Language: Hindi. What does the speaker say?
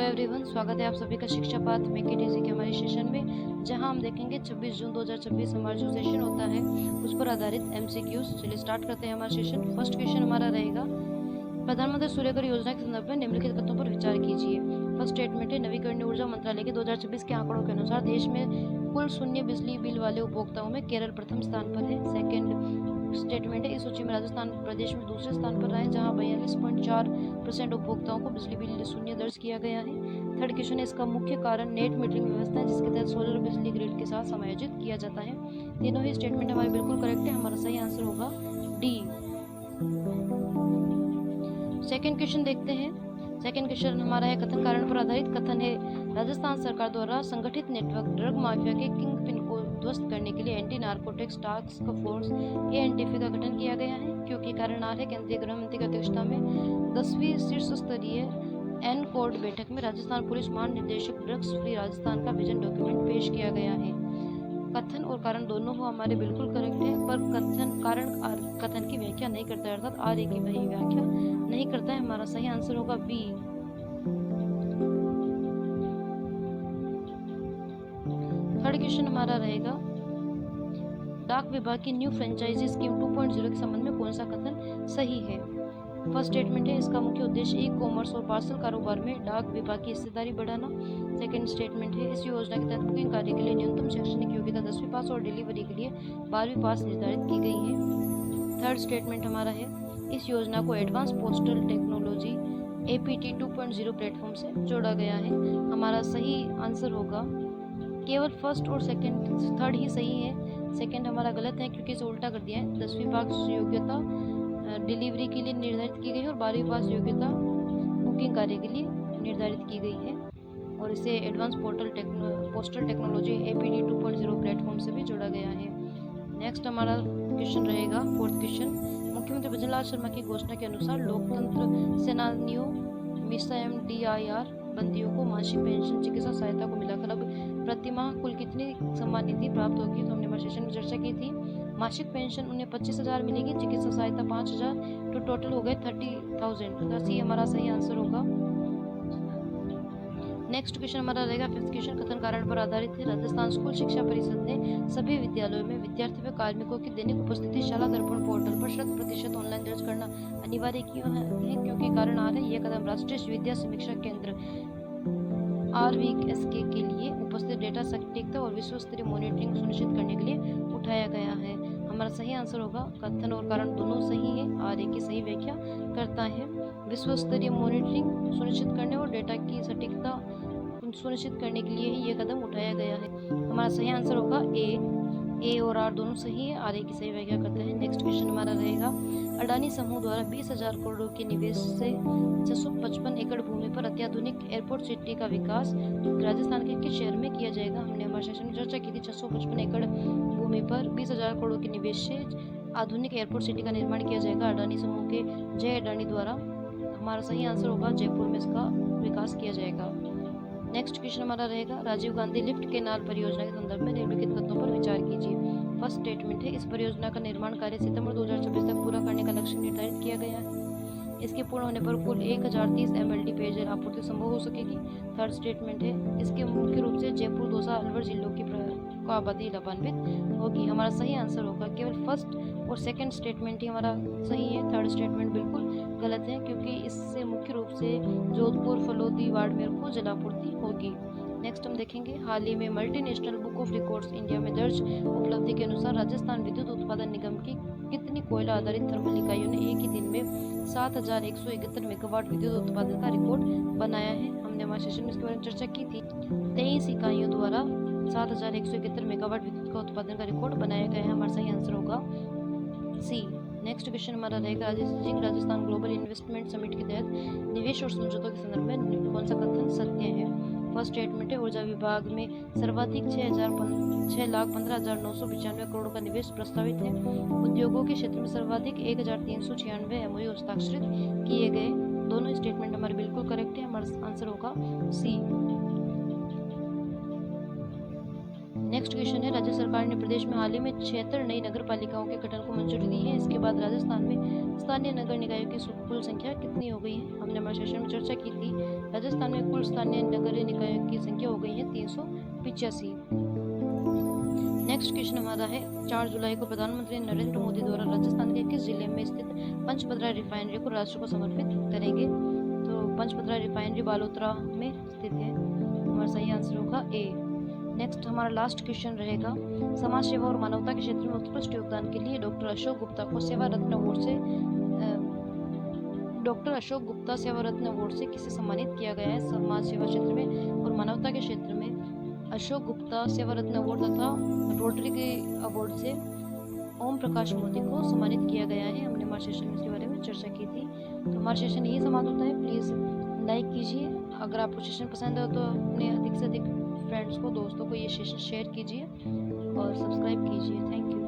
हेलो एवरीवन, स्वागत है आप सभी का शिक्षा पाठ में केटीसी के हमारे सेशन में, जहां हम देखेंगे 26 जून 2026 हमारा जो सेशन होता है उस पर आधारित एमसीक्यूज। चलिए स्टार्ट करते हैं हमारा सेशन। फर्स्ट क्वेश्चन हमारा रहेगा, प्रधानमंत्री सूर्यघर योजना के संदर्भ में निम्नलिखित कथनों पर विचार कीजिए। फर्स्ट स्टेटमेंट है, नवीकरणीय ऊर्जा मंत्रालय के 2026 के आंकड़ों के अनुसार देश में कुल शून्य बिजली बिल वाले उपभोक्ताओं में केरल प्रथम स्थान पर है। सेकेंड स्टेटमेंट है, इस सूची में राजस्थान प्रदेश में दूसरे स्थान पर रहा है, जहां 42.4% उपभोक्ताओं को बिजली बिल शून्य दर्ज किया गया है। थर्ड क्वेश्चन है, इसका मुख्य कारण नेट मीटरिंग व्यवस्था है, जिसके तहत सोलर बिजली ग्रिड के साथ समायोजित किया जाता है। तीनों ही स्टेटमेंट हमारे बिल्कुल करेक्ट है। हमारा सही आंसर होगा डी। सेकेंड क्वेश्चन देखते हैं। सेकेंड क्वेश्चन हमारा है, कथन कारण पर आधारित कथन है, राजस्थान सरकार द्वारा संगठित नेटवर्क ड्रग माफिया के किंग पिन को ध्वस्त करने के लिए anti narcotics task force ANTF का गठन किया गया है, क्योंकि कारण आ है केंद्रीय गृह मंत्री की अध्यक्षता में 10वीं शीर्ष स्तरीय एन कोर्ट बैठक में राजस्थान पुलिस महानिदेशक ड्रग्स फ्री राजस्थान का विजन डॉक्यूमेंट पेश किया गया है। कथन और कारण दोनों हो हमारे बिल्कुल करेक्ट है, पर कथन कारण कथन की व्याख्या नहीं करता है, अर्थात आर्य की वही व्याख्या नहीं करता है। हमारा सही आंसर होगा बी। थर्ड क्वेश्चन हमारा रहेगा, डाक विभाग की न्यू फ्रेंचाइजी स्कीम 2.0 के संबंध में कौन सा कथन सही है। फर्स्ट स्टेटमेंट है, इसका मुख्य उद्देश्य ई कॉमर्स और पार्सल कारोबार में डाक विभाग की हिस्सेदारी बढ़ाना। सेकंड स्टेटमेंट है, इस योजना के तहत बुकिंग कार्य के लिए न्यूनतम शैक्षणिक योग्यता 10वीं पास और डिलीवरी के लिए 12वीं पास निर्धारित की गई है। थर्ड स्टेटमेंट हमारा है, इस योजना को advance postal technology APT 2.0 platform से जोड़ा गया है। हमारा सही आंसर होगा, केवल फर्स्ट और सेकंड थर्ड ही सही है, सेकंड हमारा गलत है क्योंकि इसे उल्टा कर दिया है। 10वीं पास योग्यता डिलीवरी के लिए निर्धारित की गई है और 12वीं पास योग्यता बुकिंग कार्य के लिए निर्धारित की गई है, और इसे advance postal technology APT 2.0 platform से भी जोड़ा गया है। नेक्स्ट हमारा क्वेश्चन रहेगा, फोर्थ क्वेश्चन, मुख्यमंत्री भजनलाल शर्मा की घोषणा के अनुसार लोकतंत्र सेनानियों मिसाइम DIR बंदियों को मासिक पेंशन चिकित्सा सहायता को मिलाकर अब प्रतिमाह कुल कितनी सम्मान निधि प्राप्त होगी। तो हमने हमारे सेशन में चर्चा की थी, मासिक पेंशन उन्हें 25,000 मिलेगी, चिकित्सा सहायता 5,000, तो टोटल हो गए 30,000। सी हमारा सही आंसर होगा। नेक्स्ट क्वेश्चन हमारा रहेगा, फिफ्थ क्वेश्चन, कथन कारण पर आधारित है, राजस्थान स्कूल शिक्षा परिषद ने सभी विद्यालयों में विद्यार्थी व कार्मिकों की दैनिक उपस्थिति शाला दर्पण पोर्टल पर 100% ऑनलाइन दर्ज करना अनिवार्य क्यों है, क्योंकि कारण आ रहा है, यह कदम राष्ट्रीय विद्या समीक्षा केंद्र RVSK के लिए उपस्थित डेटा सटीकता और विश्व स्तरीय मॉनिटरिंग सुनिश्चित करने के लिए उठाया गया है। हमारा सही आंसर होगा, कथन और कारण दोनों सही है, आर्य की सही व्याख्या करता है। विश्व स्तरीय मॉनिटरिंग सुनिश्चित करने और डेटा की सटीकता सुनिश्चित करने के लिए ही यह कदम उठाया गया है। हमारा सही आंसर होगा ए और आर दोनों सही है, आर्य की सही व्याख्या करते हैं। नेक्स्ट क्वेश्चन हमारा रहेगा, अडानी समूह द्वारा 20,000 करोड़ के निवेश से 655 एकड़ भूमि पर अत्याधुनिक एयरपोर्ट सिटी का विकास राजस्थान के किस शहर में किया जाएगा। हमने हमारे सेशन में चर्चा की थी, 655 एकड़ भूमि पर 20,000 करोड़ के निवेश से आधुनिक एयरपोर्ट सिटी का निर्माण किया जाएगा अडानी समूह के जय अडानी द्वारा। हमारा सही आंसर होगा, जयपुर में इसका विकास किया जाएगा। नेक्स्ट क्वेश्चन हमारा रहेगा, राजीव गांधी लिफ्ट केनाल परियोजना के संदर्भ में निम्नलिखित कथनों पर विचार कीजिए। फर्स्ट स्टेटमेंट है, इस परियोजना का निर्माण कार्य सितंबर 2024 तक पूरा करने का लक्ष्य निर्धारित किया गया है। इसके पूर्ण होने पर कुल 1030 MLD पेयजल आपूर्ति संभव हो सकेगी। थर्ड स्टेटमेंट है, इसके मुख्य रूप से जयपुर, दौसा, अलवर जिलों की आबादी लाभान्वित होगी। हमारा सही आंसर होगा, केवल फर्स्ट और सेकंड स्टेटमेंट ही हमारा सही है, थर्ड स्टेटमेंट बिल्कुल गलत है, क्योंकि इससे मुख्य रूप से जोधपुर, फलोदी, बाड़मेर को जलापूर्ति होगी। नेक्स्ट हम देखेंगे, हाल ही में multinational book of records India में दर्ज उपलब्धि के अनुसार राजस्थान विद्युत उत्पादन निगम की कितनी कोयला आधारित थर्मल इकाइयों ने एक ही दिन में 7,171 मेगावाट विद्युत उत्पादन का रिकॉर्ड बनाया है। हमने हमारे सेशन में इसके बारे में चर्चा की थी। 23 इकाइयों द्वारा 7,171 मेगावाट विद्युत का उत्पादन का रिकॉर्ड बनाया गया है। हमारा सही आंसर होगा सी। नेक्स्ट क्वेश्चन हमारा रहेगा, राजस्थान ग्लोबल इन्वेस्टमेंट समिट के तहत निवेश और समझौतों के संदर्भ में कौन सा कथन सत्य है। फर्स्ट स्टेटमेंट है, ऊर्जा विभाग में सर्वाधिक 6,15,995 करोड़ का निवेश प्रस्तावित है। उद्योगों के क्षेत्र में सर्वाधिक 1,396 MOU हस्ताक्षरित किए गए। दोनों स्टेटमेंट हमारे बिल्कुल करेक्ट है, हमारा आंसर होगा सी। नेक्स्ट क्वेश्चन है, राज्य सरकार ने प्रदेश में हाल ही में 76 नई नगर पालिकाओं के गठन को मंजूरी दी है। इसके बाद राजस्थान में स्थानीय नगर निकायों की कुल संख्या कितनी हो गई है? हमने हमारे सेशन में चर्चा की थी। राजस्थान में कुल स्थानीय नगरीय निकायों की संख्या हो गई है 385। नेक्स्ट क्वेश्चन हमारा है 4 जुलाई को प्रधानमंत्री नरेंद्र मोदी द्वारा राजस्थान के किस जिले में स्थित पंचपदरा रिफाइनरी को राष्ट्र को समर्पित करेंगे? तो पंचपदरा रिफाइनरी बालोतरा में स्थित है। हमारा सही आंसर होगा ए। नेक्स्ट हमारा लास्ट क्वेश्चन रहेगा, समाज सेवा और मानवता के क्षेत्र में उत्कृष्ट योगदान के लिए डॉक्टर अशोक गुप्ता को सेवा रत्न अवार्ड से किसे सम्मानित किया गया है? समाज सेवा क्षेत्र में और मानवता के क्षेत्र में अशोक गुप्ता सेवा रत्न अवार्ड तथा रोटरी के अवार्ड से ओम प्रकाश मोदी को सम्मानित किया गया है। हमने हमारे सेशन में इसके बारे में चर्चा की थी। तो हमारा सेशन यही समाप्त होता है। प्लीज़ लाइक कीजिए। अगर आपको सेशन पसंद हो तो अपने अधिक से अधिक फ्रेंड्स को, दोस्तों को ये सेशन शेयर कीजिए और सब्सक्राइब कीजिए। Thank you.